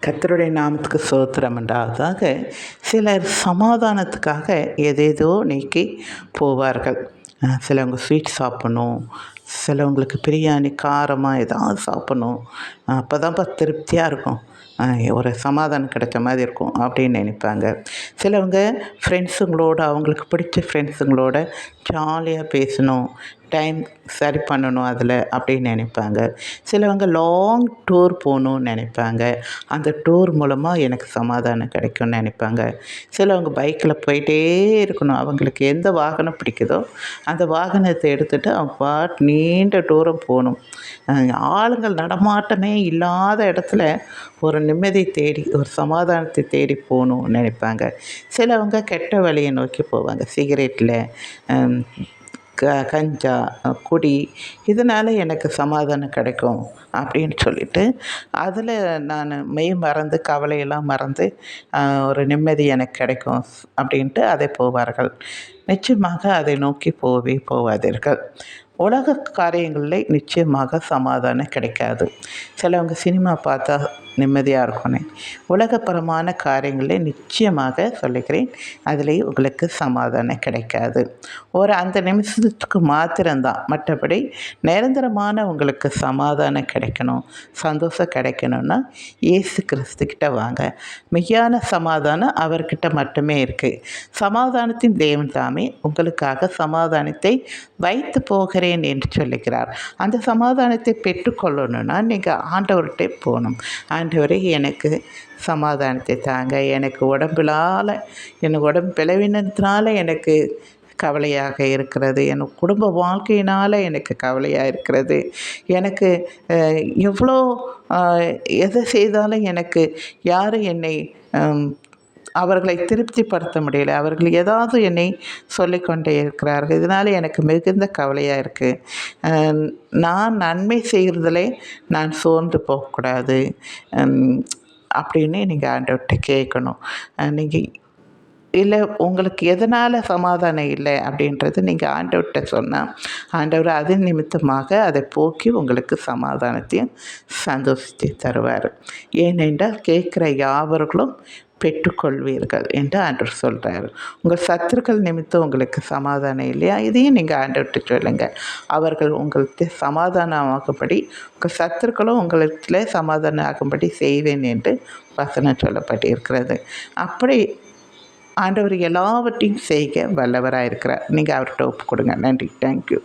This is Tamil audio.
கர்த்தருடைய நாமத்துக்கு ஸ்தோத்திரம் உண்டாவதாக. சிலர் சமாதானத்துக்காக எதேதோ நீக்கி போவார்கள். சிலவங்க ஸ்வீட் சாப்பிட்ணும், சிலவங்களுக்கு பிரியாணி காரமாக ஏதாவது சாப்பிட்ணும், அப்போ தான்ப்பா திருப்தியாக இருக்கும், ஒரு சமாதானம் கிடைச்ச மாதிரி இருக்கும் அப்படின்னு நினைப்பாங்க. சிலவங்க ஃப்ரெண்ட்ஸுங்களோட, அவங்களுக்கு பிடிச்ச ஃப்ரெண்ட்ஸுங்களோட ஜாலியாக பேசணும், டைம் சரி பண்ணணும் அதில் அப்படின்னு நினைப்பாங்க. சிலவங்க லாங் டூர் போகணுன்னு நினைப்பாங்க, அந்த டூர் மூலமாக எனக்கு சமாதானம் கிடைக்கும்னு நினைப்பாங்க. சிலவங்க பைக்கில் போயிட்டே இருக்கணும், அவங்களுக்கு எந்த வாகனம் பிடிக்குதோ அந்த வாகனத்தை எடுத்துகிட்டு அவங்க நீண்ட தூரம் போகணும், ஆளுங்கள் நடமாட்டமே இல்லாத இடத்துல ஒரு நிம்மதி தேடி, ஒரு சமாதானத்தை தேடி போகணும்னு நினைப்பாங்க. சிலவங்க கெட்ட வழியை நோக்கி போவாங்க, சிகரெட்டில், கஞ்சா, குடி, இதனால் எனக்கு சமாதானம் கிடைக்கும் அப்படின்னு சொல்லிட்டு அதில் நான் மெய் மறந்து கவலையெல்லாம் மறந்து ஒரு நிம்மதி எனக்கு கிடைக்கும் அப்படின்ட்டு அதை போவார்கள். நிச்சயமாக அதை நோக்கி போவாதீர்கள். உலக காரியங்களில் நிச்சயமாக சமாதானம் கிடைக்காது. சிலவங்க சினிமா பார்த்தா நிம்மதியாக இருக்கணும், உலகப்பரமான காரியங்களில் நிச்சயமாக சொல்லுகிறேன், அதிலேயே உங்களுக்கு சமாதானம் கிடைக்காது. அந்த நிமிஷத்துக்கு மாத்திரம்தான், மற்றபடி நிரந்தரமான உங்களுக்கு சமாதானம் கிடைக்கணும், சந்தோஷம் கிடைக்கணும்னா இயேசு கிறிஸ்துக்கிட்ட வாங்க. மெய்யான சமாதானம் அவர்கிட்ட மட்டுமே இருக்குது. சமாதானத்தின் தேவன் தாமே உங்களுக்காக சமாதானத்தை வைத்து போகிறேன் என்று சொல்லுகிறார். அந்த சமாதானத்தை பெற்றுக்கொள்ளணும்னா நீங்கள் ஆண்டவர்கிட்ட போகணும். ஆண்டவரே, எனக்கு சமாதானத்தை தாங்க, எனக்கு உடம்பு பிளவினத்தினால எனக்கு கவலையாக இருக்கிறது, என் குடும்ப வாழ்க்கையினால் எனக்கு கவலையாக இருக்கிறது, எனக்கு எவ்வளோ எதை செய்தாலும் எனக்கு யாரும் என்னை அவர்களை திருப்திப்படுத்த முடியலை, அவர்கள் ஏதாவது என்னை சொல்லிக்கொண்டே இருக்கிறார்கள், இதனால் எனக்கு மிகுந்த கவலையாக இருக்குது, நான் நன்மை செய்கிறதிலே நான் சோர்ந்து போகக்கூடாது அப்படின்னு நீங்கள் ஆண்டவர்கிட்ட கேட்கணும். நீங்கள் இல்லை, உங்களுக்கு எதனால் சமாதானம் இல்லை அப்படின்றது நீங்கள் ஆண்டவர்கிட்ட சொன்னால் ஆண்டவர் அதன் நிமித்தமாக அதை போக்கி உங்களுக்கு சமாதானத்தையும் சந்தோஷத்தை தருவார். ஏனென்றால் கேட்குற யாவர்களும் பெற்றுக்கொள்வீர்கள் என்று ஆண்டவர் சொல்கிறார். உங்கள் சத்துருக்கள் நிமித்தம் உங்களுக்கு சமாதானம் இல்லையா, இதையும் நீங்கள் ஆண்டவர்கிட்ட சொல்லுங்கள். அவர்கள் உங்களுக்கு சமாதானம் ஆகும்படி, உங்கள் சத்துருக்களும் உங்களுக்கு சமாதானம் ஆகும்படி செய்வேன் என்று வசனம் சொல்லப்பட்டிருக்கிறது. அப்படி ஆண்டவர் எல்லாவற்றையும் செய்க வல்லவராக இருக்கிறார். நீங்கள் அவர்கிட்ட ஒப்பு கொடுங்க. நன்றி. தேங்க்யூ.